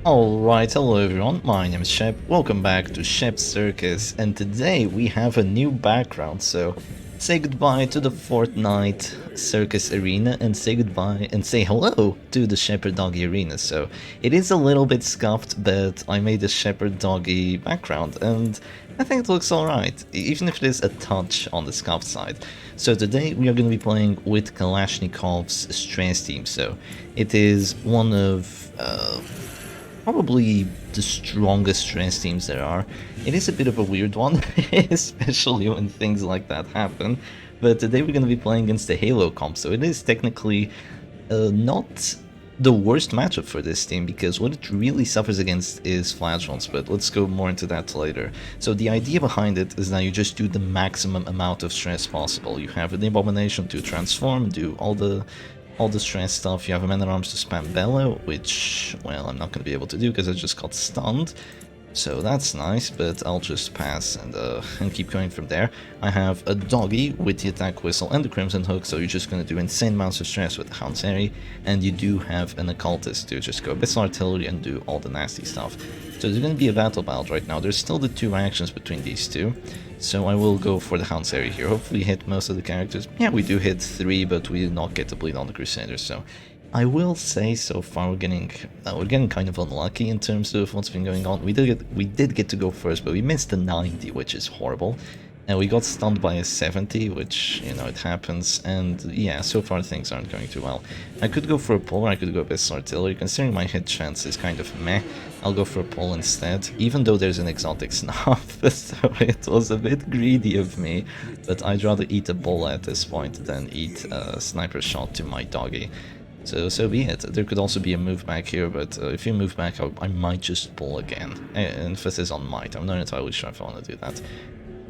Alright, hello everyone, my name is Shep, welcome back to Shep's Circus, and today we have a new background, so say goodbye to the Fortnite Circus Arena and say goodbye and say hello to the Shepherd Doggy Arena. So it is a little bit scuffed, but I made a Shepherd Doggy background and I think it looks alright, even if it is a touch on the scuffed side. So today we are going to be playing with Kalashnikov's stress team, so it is one of probably the strongest stress teams there are. It is a bit of a weird one, especially when things like that happen. But today we're going to be playing against the Heylow comp, so it is technically not the worst matchup for this team, because what it really suffers against is flash-ons, but let's go more into that later. So the idea behind it is that you just do the maximum amount of stress possible. You have the Abomination to transform, do all the stress stuff. You have a Man-at-Arms to spam Bellow, which, well, I'm not going to be able to do because I just got stunned. So that's nice, but I'll just pass and keep going from there. I have a Doggy with the Attack Whistle and the Crimson Hook, so you're just going to do insane amounts of stress with the Halltaker, and you do have an Occultist to just go Abyssal Artillery and do all the nasty stuff. So there's going to be a battle bout right now. There's still the two actions between these two, so I will go for the Halltaker here. Hopefully hit most of the characters. Yeah, we do hit 3, but we did not get to bleed on the Crusaders, so I will say so far we're getting kind of unlucky in terms of what's been going on. We did get to go first, but we missed the 90, which is horrible. And we got stunned by a 70, which, you know, it happens. And yeah, so far things aren't going too well. I could go for a pull, or I could go Abyssal Artillery. Considering my hit chance is kind of meh, I'll go for a pull instead, even though there's an exotic snuff. So it was a bit greedy of me, but I'd rather eat a bull at this point than eat a sniper shot to my Doggy. So be it. There could also be a move back here, but if you move back, I might just pull again. Emphasis on might. I'm not entirely sure if I want to do that.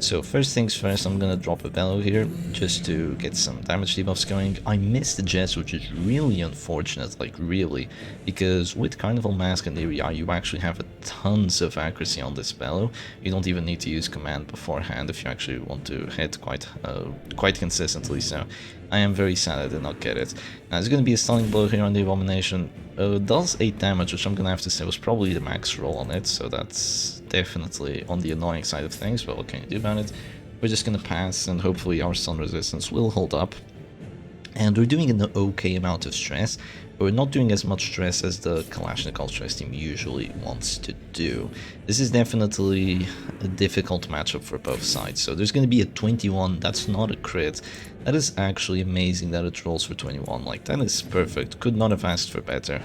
So first things first, I'm gonna drop a Bellow here, just to get some damage debuffs going. I missed the Jets, which is really unfortunate, like really, because with Carnival Mask and Area, you actually have tons of accuracy on this Bellow. You don't even need to use command beforehand if you actually want to hit quite consistently, so I am very sad I did not get it. Now there's gonna be a stunning blow here on the Abomination. Does 8 damage, which I'm gonna have to say was probably the max roll on it, so that's definitely on the annoying side of things, but what can you do about it? We're just gonna pass, and hopefully our stun resistance will hold up. And we're doing an okay amount of stress, but we're not doing as much stress as the Kalashnikov stress team usually wants to do. This is definitely a difficult matchup for both sides. So there's going to be a 21, that's not a crit. That is actually amazing that it rolls for 21, like that is perfect, could not have asked for better.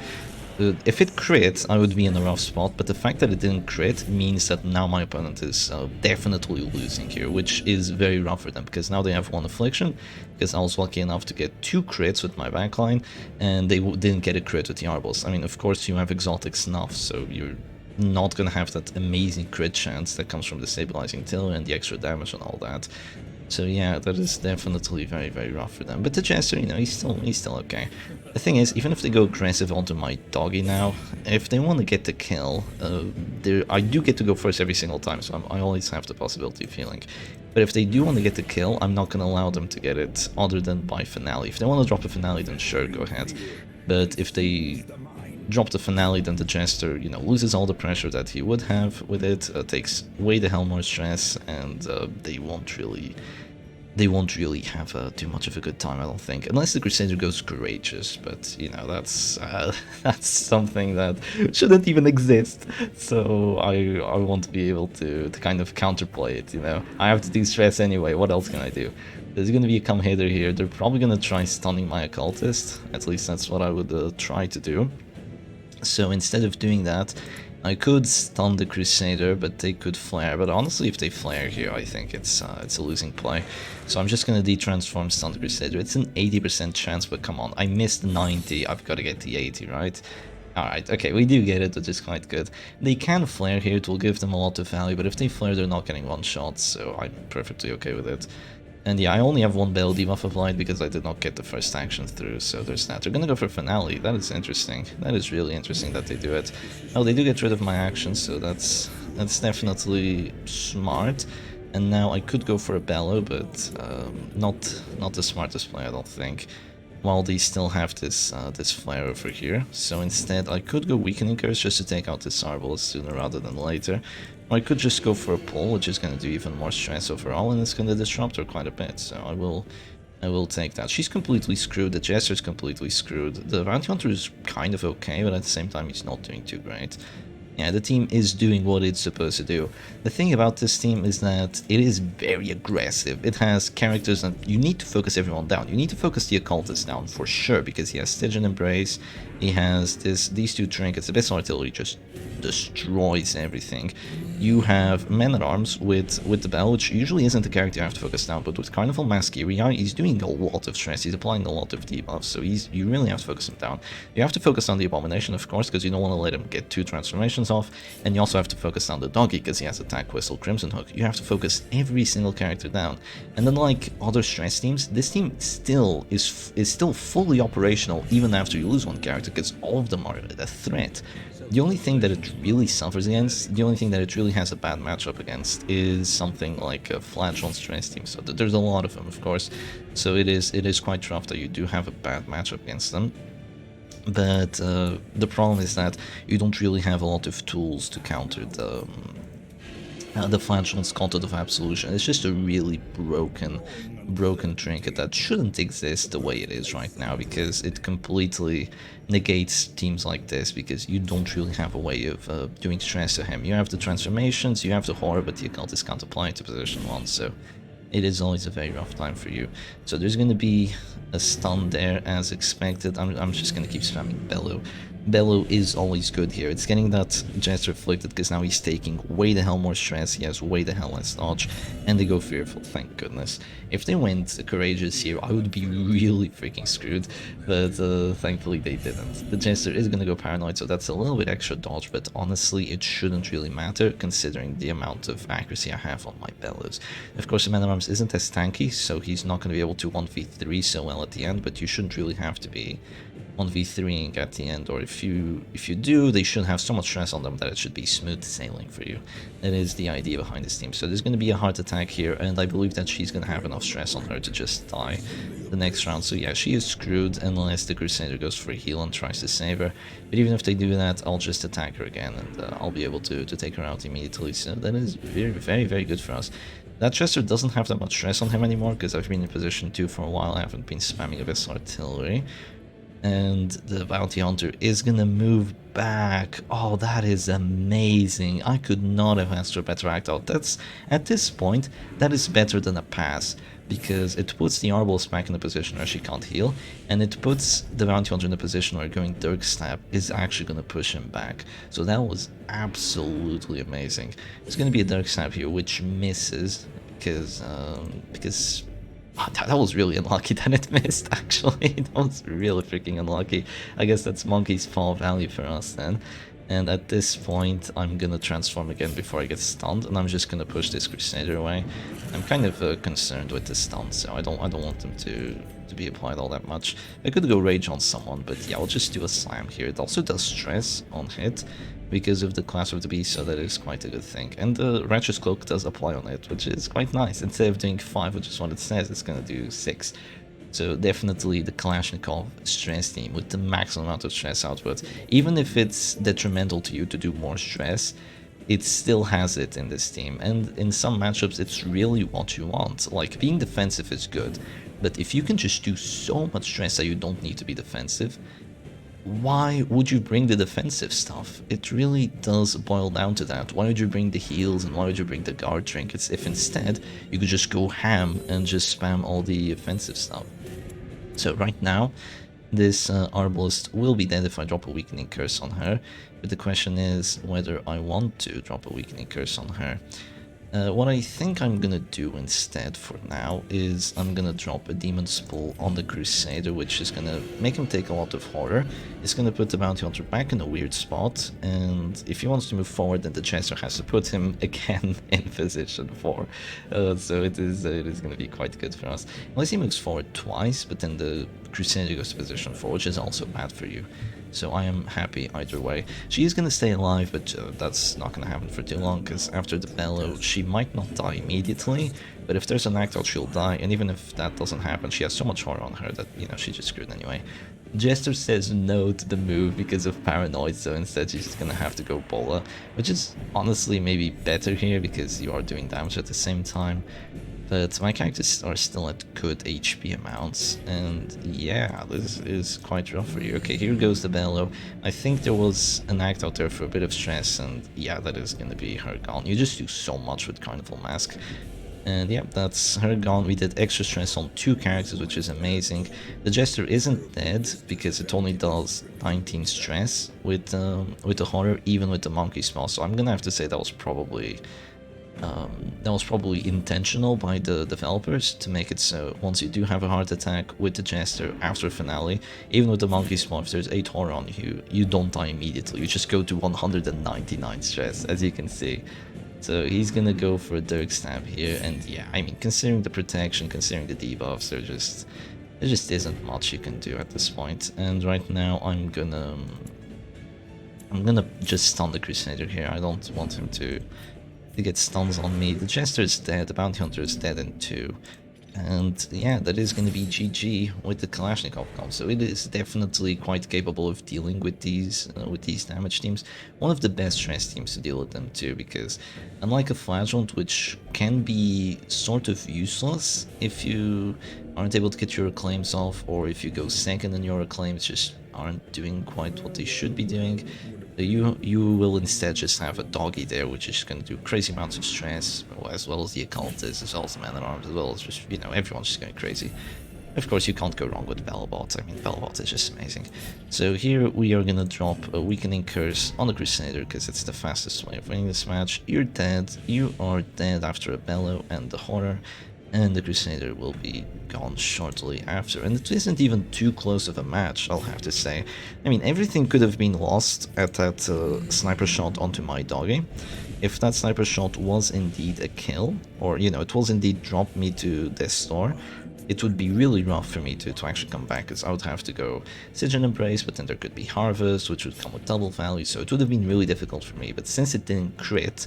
If it crits, I would be in a rough spot, but the fact that it didn't crit means that now my opponent is definitely losing here, which is very rough for them, because now they have 1 affliction, because I was lucky enough to get 2 crits with my backline, and they didn't get a crit with the Arbals. I mean, of course you have exotic snuff, so you're not gonna have that amazing crit chance that comes from the stabilizing tiller and the extra damage and all that. So yeah, that is definitely very, very rough for them. But the Jester, you know, he's still okay. The thing is, even if they go aggressive onto my Doggy now, if they want to get the kill, I do get to go first every single time, so I always have the possibility of healing. But if they do want to get the kill, I'm not going to allow them to get it other than by Finale. If they want to drop a Finale, then sure, go ahead. But if they drop the Finale, then the Jester, you know, loses all the pressure that he would have with it, takes way the hell more stress, and they won't really have too much of a good time, I don't think, unless the Crusader goes courageous. But you know, that's something that shouldn't even exist. So I want to be able to kind of counterplay it. You know, I have to do stress anyway. What else can I do? There's going to be a come hither here. They're probably going to try stunning my Occultist. At least that's what I would try to do. So instead of doing that, I could stun the Crusader, but they could flare. But honestly, if they flare here, I think it's a losing play. So I'm just gonna de-transform, stun the Crusader. It's an 80% chance, but come on, I missed 90. I've got to get the 80, right? Alright, okay, we do get it, which is quite good. They can flare here, it will give them a lot of value, but if they flare, they're not getting one shot, so I'm perfectly okay with it. And yeah, I only have 1 Bell debuff applied because I did not get the first action through, so there's that. They're gonna go for Finale. That is interesting. That is really interesting that they do it. Oh, they do get rid of my actions, so that's definitely smart. And now I could go for a Bellow, but not the smartest play, I don't think. while they still have this flare over here. So instead I could go Weakening Curse just to take out this Arbalest sooner rather than later. Or I could just go for a pull, which is going to do even more stress overall, and it's going to disrupt her quite a bit. So I will take that. She's completely screwed, the Jester's completely screwed. The Bounty Hunter is kind of okay, but at the same time he's not doing too great. Yeah, the team is doing what it's supposed to do. The thing about this team is that it is very aggressive. It has characters that you need to focus everyone down. You need to focus the Occultist down for sure, because he has Stygian Embrace, he has these two trinkets. The best artillery just destroys everything. You have Men-at-Arms with the Bell, which usually isn't the character you have to focus down, but with Carnival Masqueria, he's doing a lot of stress, he's applying a lot of debuffs, so you really have to focus him down. You have to focus on the Abomination, of course, because you don't want to let him get 2 transformations off, and you also have to focus on the Doggy, because he has Attack Whistle, Crimson Hook. You have to focus every single character down. And unlike other stress teams, this team still is still fully operational even after you lose one character, because all of them are a threat. The only thing that it really suffers against, the only thing that it really has a bad matchup against, is something like a Flagellum stress team. So there's a lot of them, of course, so it is quite rough that you do have a bad matchup against them. But the problem is that you don't really have a lot of tools to counter the Flagellum's Content of Absolution. It's just a really broken trinket that shouldn't exist the way it is right now, because it completely negates teams like this, because you don't really have a way of doing stress to him. You have the transformations, you have the horror, but the Occultist can't apply it to position 1, so it is always a very rough time for you. So there's going to be a stun there as expected. I'm just going to keep spamming Bellow. Bellow is always good here. It's getting that Jester afflicted because now he's taking way the hell more stress, he has way the hell less dodge, and they go Fearful, thank goodness. If they went Courageous here, I would be really freaking screwed, but thankfully they didn't. The Jester is gonna go Paranoid, so that's a little bit extra dodge, but honestly it shouldn't really matter considering the amount of accuracy I have on my Bellows. Of course the Man-at-Arms isn't as tanky, so he's not gonna be able to 1v3 so well at the end, but you shouldn't really have to be 1v3ing at the end, or if you do, they should have so much stress on them that it should be smooth sailing for you. That is the idea behind this team. So there's going to be a heart attack here, and I believe that she's going to have enough stress on her to just die the next round. So yeah, she is screwed unless the Crusader goes for a heal and tries to save her. But even if they do that, I'll just attack her again, and I'll be able to take her out immediately. So that is very good for us. That Chester doesn't have that much stress on him anymore, because I've been in position 2 for a while. I haven't been spamming a best artillery. And the Bounty Hunter is gonna move back. Oh, that is amazing. I could not have asked for a better act out. That's, at this point, that is better than a pass, because it puts the Arbalest back in a position where she can't heal, and it puts the Bounty Hunter in a position where going Dirk Stab is actually gonna push him back. So that was absolutely amazing. It's gonna be a Dirk Stab here, which misses, because oh, that was really unlucky that it missed, actually. That was really freaking unlucky. I guess that's Monkey's fall value for us then. And at this point, I'm gonna transform again before I get stunned, and I'm just gonna push this Crusader away. I'm kind of concerned with the stun, so I don't want them to be applied all that much. I could go Rage on someone, but yeah, I'll just do a Slam here. It also does stress on hit because of the class of the beast, so that is quite a good thing. And the Righteous Cloak does apply on it, which is quite nice. Instead of doing 5, which is what it says, it's gonna do 6. So definitely the Kalashnikov stress team with the maximum amount of stress output. Even if it's detrimental to you to do more stress, it still has it in this team. And in some matchups, it's really what you want. Like, being defensive is good, but if you can just do so much stress that you don't need to be defensive, why would you bring the defensive stuff? It really does boil down to that. Why would you bring the heals and why would you bring the guard trinkets if instead you could just go ham and just spam all the offensive stuff? So right now, this Arbalest will be dead if I drop a Weakening Curse on her, but the question is whether I want to drop a Weakening Curse on her. What I think I'm gonna do instead for now is I'm gonna drop a Demon's Pull on the Crusader, which is gonna make him take a lot of horror. It's gonna put the Bounty Hunter back in a weird spot, and if he wants to move forward, then the Jester has to put him again in position 4. So it is gonna be quite good for us. Unless he moves forward twice, but then the Crusader goes to position 4, which is also bad for you. so I am happy either way. She is gonna stay alive, but that's not gonna happen for too long, because after the bellow, she might not die immediately, but if there's an act out, she'll die, and even if that doesn't happen, she has so much horror on her that, you know, she's just screwed anyway. Jester says no to the move because of paranoid, so instead she's just gonna have to go Bola, which is honestly maybe better here because you are doing damage at the same time. But my characters are still at good HP amounts, and yeah, this is quite rough for you. Okay, here goes the bellow. I think there was an act out there for a bit of stress, and yeah, that is gonna be her gone. You just do so much with Carnival Mask. And yeah, that's her gone. We did extra stress on 2 characters, which is amazing. The Jester isn't dead because it only does 19 stress with the horror, even with the monkey spell. So I'm gonna have to say that was probably intentional by the developers to make it so once you do have a heart attack with the Jester after finale, even with the monkey spell, if there's 8 horror on you, you don't die immediately. You just go to 199 stress, as you can see. So he's gonna go for a Dirk Stab here, and yeah, I mean, considering the protection, considering the debuffs, there just isn't much you can do at this point. And right now, I'm gonna just stun the Crusader here. I don't want him to get stuns on me. The Jester is dead, the Bounty Hunter is dead in 2. And yeah, that is going to be GG with the Kalashnikov comp. So it is definitely quite capable of dealing with these damage teams. One of the best stress teams to deal with them too, because unlike a Flagellant, which can be sort of useless if you aren't able to get your acclaims off, or if you go second and your acclaims just aren't doing quite what they should be doing, you will instead just have a doggy there, which is going to do crazy amounts of stress, as well as the occultist, as well as the man-at-arms, as well as just, you know, everyone's just going crazy. Of course, you can't go wrong with Bellbot. I mean, Bellbot is just amazing. So here we are going to drop a Weakening Curse on the Crusader, because it's the fastest way of winning this match. You're dead. You are dead after a Bellow and the Horror, and the Crusader will be gone shortly after. And it isn't even too close of a match, I'll have to say. I mean, everything could have been lost at that sniper shot onto my doggy. If that sniper shot was indeed a kill, or, you know, it was indeed dropped me to Death's Door, it would be really rough for me to actually come back, because I would have to go Siege and Embrace, but then there could be Harvest, which would come with double value, so it would have been really difficult for me. But since it didn't crit,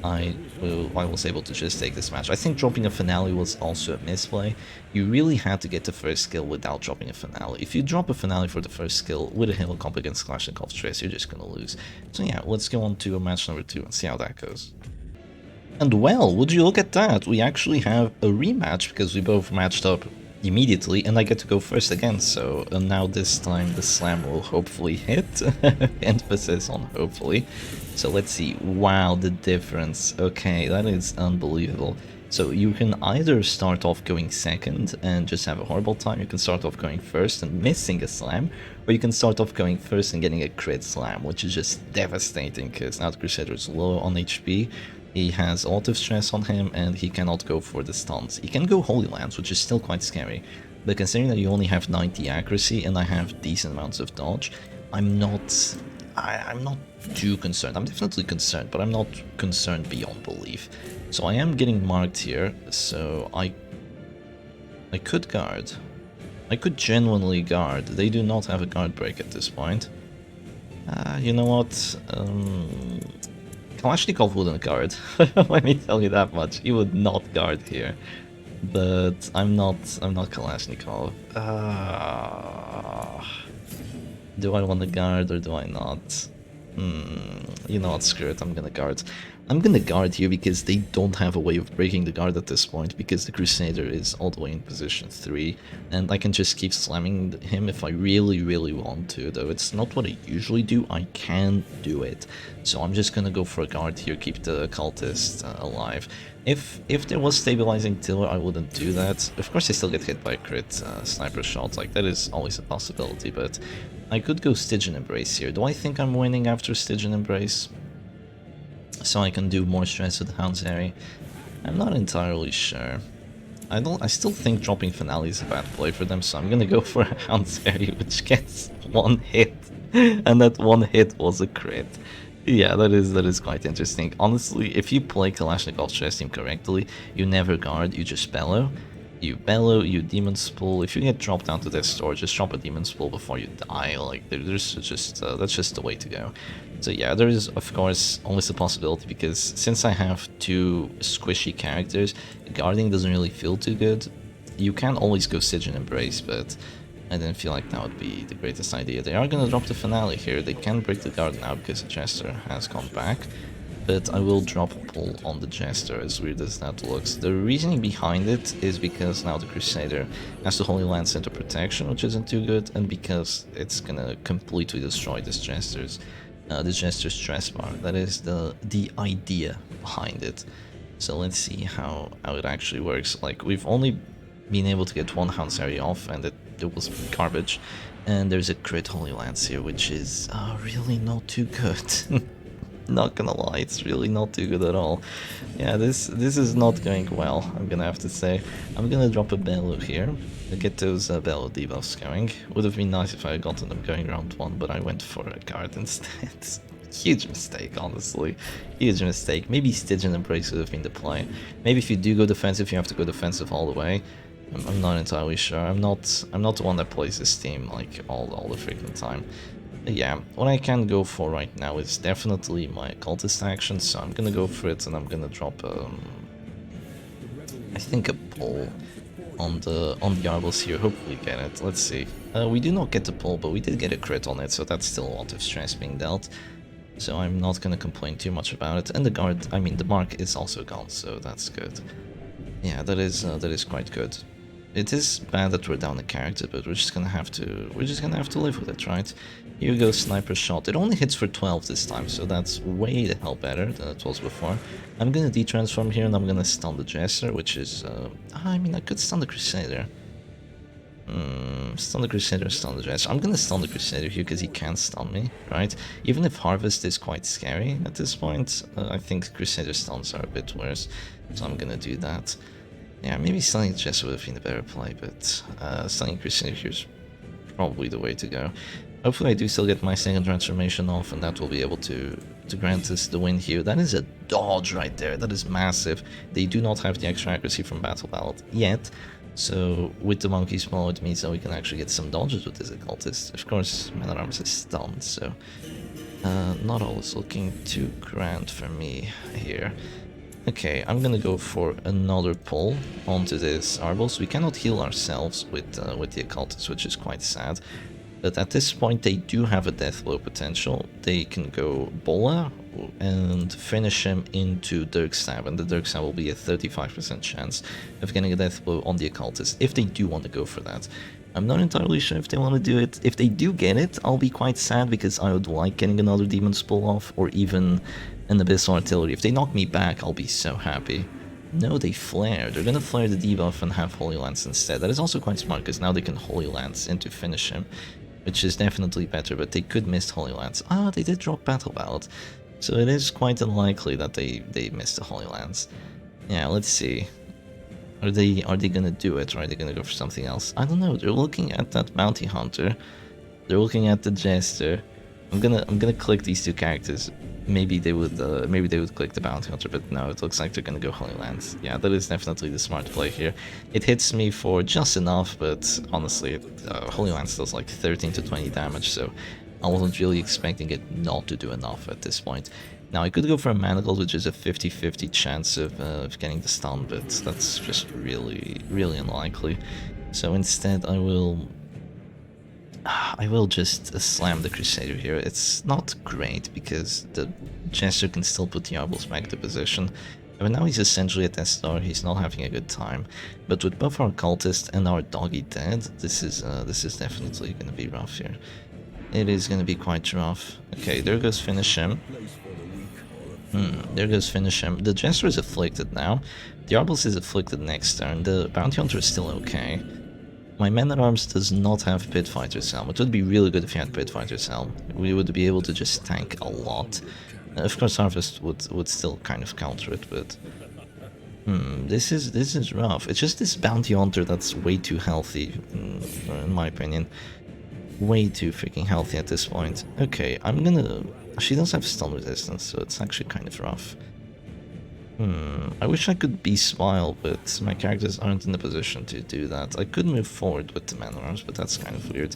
I was able to just take this match. I think dropping a Finale was also a misplay. You really had to get the first skill without dropping a Finale. If you drop a Finale for the first skill with a Halo comp against Kalashnikov Stress, you're just gonna lose. So yeah, let's go on to match number 2 and see how that goes. And well, would you look at that, we actually have a rematch, because we both matched up immediately, and I get to go first again, so now this time the slam will hopefully hit. Emphasis on hopefully. So let's see. Wow, the difference. Okay, that is unbelievable. So you can either start off going second and just have a horrible time, you can start off going first and missing a slam, or you can start off going first and getting a crit slam, which is just devastating, because now the Crusader is low on HP. He has a lot of stress on him, and he cannot go for the stuns. He can go Holy Lands, which is still quite scary, but considering that you only have 90 accuracy and I have decent amounts of dodge, I'm not too concerned. I'm definitely concerned, but I'm not concerned beyond belief. So I am getting marked here, so I could guard. I could genuinely guard. They do not have a guard break at this point. You know what? Kalashnikov wouldn't guard. Let me tell you that much. He would not guard here. But I'm not Kalashnikov. Do I want to guard or do I not? You know what, screw it, I'm gonna guard. I'm gonna guard here because they don't have a way of breaking the guard at this point, because the Crusader is all the way in position 3, and I can just keep slamming him if I really want to, though it's not what I usually do. I can do it. So I'm just gonna go for a guard here, keep the Occultist alive. If there was stabilizing Tiller, I wouldn't do that. Of course I still get hit by a crit sniper shot, like that is always a possibility, but I could go Stygian Embrace here. Do I think I'm winning after Stygian Embrace? So I can do more stress with Hound's Harry? I'm not entirely sure. I still think dropping Finale is a bad play for them, so I'm gonna go for Hound's Harry, which gets 1 hit. And that 1 hit was a crit. Yeah, that is quite interesting. Honestly, if you play Kalashnikov Stress Team correctly, you never guard, you just bellow. You bellow, you demon spool. If you get dropped down to this store, just drop a demon spool before you die. Like there's just that's just the way to go. So yeah, there is of course always a possibility because since I have two squishy characters, guarding doesn't really feel too good. You can always go Siege and Embrace, but I didn't feel like that would be the greatest idea. They are gonna drop the finale here. They can break the guard now because the Jester has gone back. But I will drop a pull on the Jester, as weird as that looks. The reasoning behind it is because now the Crusader has the Holy Lance into protection, which isn't too good, and because it's gonna completely destroy this Jester's stress bar. That is the idea behind it. So let's see how it actually works. Like, we've only been able to get one Hound's area off, and it was garbage. And there's a crit Holy Lance here, which is really not too good. Not gonna lie, it's really not too good at all. Yeah, this is not going well, I'm gonna have to say. I'm gonna drop a bellow here to get those bellow debuffs going. Would have been nice if I had gotten them going round 1, but I went for a guard instead. Huge mistake, honestly. Huge mistake. Maybe Stitch and Embrace would have been the play. Maybe if you do go defensive, you have to go defensive all the way. I'm not entirely sure. I'm not the one that plays this team like all the freaking time. Yeah, what I can go for right now is definitely my cultist action, so I'm gonna go for it, and I'm gonna drop I think a pull on the Arbals here. Hopefully get it. Let's see. We do not get the pull, but we did get a crit on it, so that's still a lot of stress being dealt. So I'm not gonna complain too much about it. And the guard, I mean the mark is also gone, so that's good. Yeah, that is quite good. It is bad that we're down a character, but we're just gonna have to live with it, right? Here goes Sniper Shot. It only hits for 12 this time, so that's way the hell better than it was before. I'm gonna detransform here and I'm gonna stun the Jester, which is I mean, I could stun the Crusader. Stun the Crusader, stun the Jester. I'm gonna stun the Crusader here because he can stun me, right? Even if Harvest is quite scary at this point, I think Crusader stuns are a bit worse, so I'm gonna do that. Yeah, maybe stunning Jester would have been a better play, but stunning Crusader here is probably the way to go. Hopefully I do still get my second transformation off, and that will be able to grant us the win here. That is a dodge right there. That is massive. They do not have the extra accuracy from Battle Ballad yet, so with the Monkey's Paw it means that we can actually get some dodges with this Occultist. Of course, Man-at-Arms is stunned, so not all is looking too grand for me here. Okay, I'm gonna go for another pull onto this Arbals. We cannot heal ourselves with the Occultist, which is quite sad. But at this point they do have a death blow potential. They can go Bola and finish him into Dirk Stab, and the Dirk Stab will be a 35% chance of getting a death blow on the Occultist, if they do want to go for that. I'm not entirely sure if they want to do it. If they do get it, I'll be quite sad because I would like getting another Demon's Pull off, or even an Abyssal Artillery. If they knock me back, I'll be so happy. No, they flare. They're gonna flare the debuff and have Holy Lance instead. That is also quite smart, because now they can Holy Lance in to finish him, which is definitely better, but they could miss Holy Lance. Ah, they did drop Battle Ballad, so it is quite unlikely that they missed the Holy Lance. Yeah, let's see. Are they gonna do it, or are they gonna go for something else? I don't know. They're looking at that Bounty Hunter. They're looking at the Jester. I'm gonna click these two characters. Maybe they would click the Bounty Hunter, but no, it looks like they're gonna go Holy Lance. Yeah, that is definitely the smart play here. It hits me for just enough, but honestly, Holy Lance does like 13 to 20 damage, so I wasn't really expecting it not to do enough at this point. Now, I could go for a Manacle, which is a 50-50 chance of getting the stun, but that's just really unlikely. So instead, I will just slam the Crusader here. It's not great because the Jester can still put the Arbals back to position. But now he's essentially at S-Star, he's not having a good time. But with both our Cultist and our Doggy dead, this is definitely going to be rough here. It is going to be quite rough. Okay, there goes finish him. There goes finish him. The Jester is afflicted now. The Arbals is afflicted next turn. The Bounty Hunter is still okay. My Man-at-Arms does not have Pit Fighter's Helm. It would be really good if he had Pit Fighter's Helm. We would be able to just tank a lot. Of course, Harvest would still kind of counter it, but this is rough. It's just this Bounty Hunter that's way too healthy, in my opinion. Way too freaking healthy at this point. Okay, I'm gonna... She does have stun resistance, so it's actually kind of rough. I wish I could be Smile, but my characters aren't in the position to do that. I could move forward with the man arms, but that's kind of weird.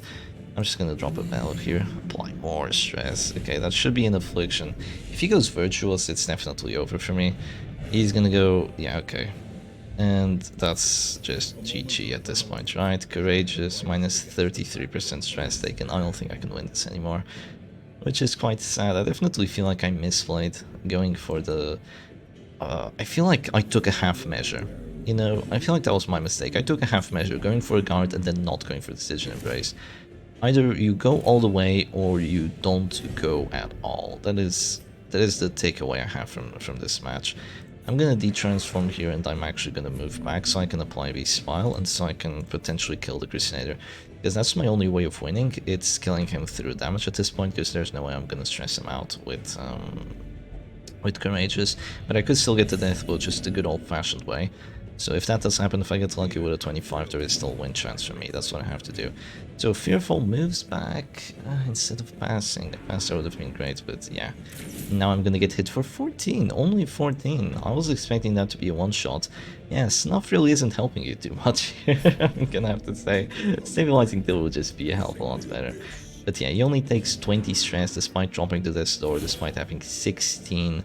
I'm just gonna drop a ballot here, apply more stress. Okay, that should be an affliction. If he goes virtuous, it's definitely over for me. He's gonna go, yeah, okay. And that's just GG at this point, right? Courageous, minus 33% stress taken. I don't think I can win this anymore, which is quite sad. I definitely feel like I misplayed going for the... I feel like I took a half measure. You know, I feel like that was my mistake. I took a half measure, going for a guard and then not going for Decision Embrace. Either you go all the way or you don't go at all. That is the takeaway I have from this match. I'm gonna de-transform here and I'm actually gonna move back so I can apply the Smile and so I can potentially kill the Crusader. Because that's my only way of winning. It's killing him through damage at this point, because there's no way I'm gonna stress him out with Courageous. But I could still get the death blow just the good old-fashioned way. So if that does happen, if I get lucky with a 25, there is still a win chance for me. That's what I have to do. So Fearful moves back instead of passing. A passer would have been great, but yeah. Now I'm gonna get hit for 14. Only 14. I was expecting that to be a one-shot. Yeah, Snuff really isn't helping you too much here, I'm gonna have to say. Stabilizing Deal would just be a hell of a lot better. But yeah, he only takes 20 stress despite dropping to this door, despite having 16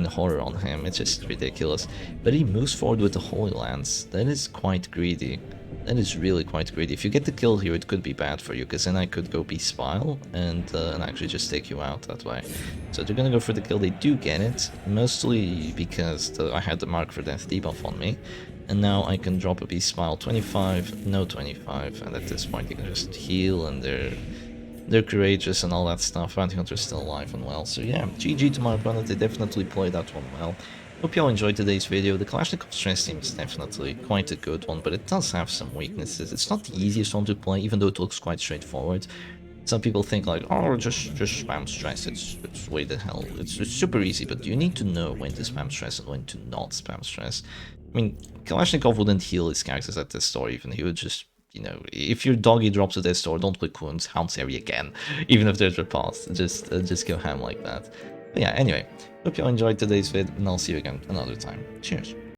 horror on him. It's just ridiculous. But he moves forward with the Holy Lance. That is quite greedy. That is really quite greedy. If you get the kill here, it could be bad for you, because then I could go be Spile and actually just take you out that way. So they're gonna go for the kill. They do get it, mostly because I had the Mark for Death debuff on me. And now I can drop a Beast Smile 25, no 25, and at this point you can just heal and they're courageous and all that stuff. Bounty Hunter's still alive and well. So yeah, GG to my opponent, they definitely played that one well. Hope you all enjoyed today's video. The Kalashnikov stress team is definitely quite a good one, but it does have some weaknesses. It's not the easiest one to play, even though it looks quite straightforward. Some people think like, oh, just spam stress, it's way the hell, it's super easy, but you need to know when to spam stress and when to not spam stress. I mean, Kalashnikov wouldn't heal his characters at this store even, he would just, you know, if your doggy drops at this store, don't click wounds, Hound Sari again, even if there's repulse, just go ham like that. But yeah, anyway, hope you all enjoyed today's vid, and I'll see you again another time. Cheers.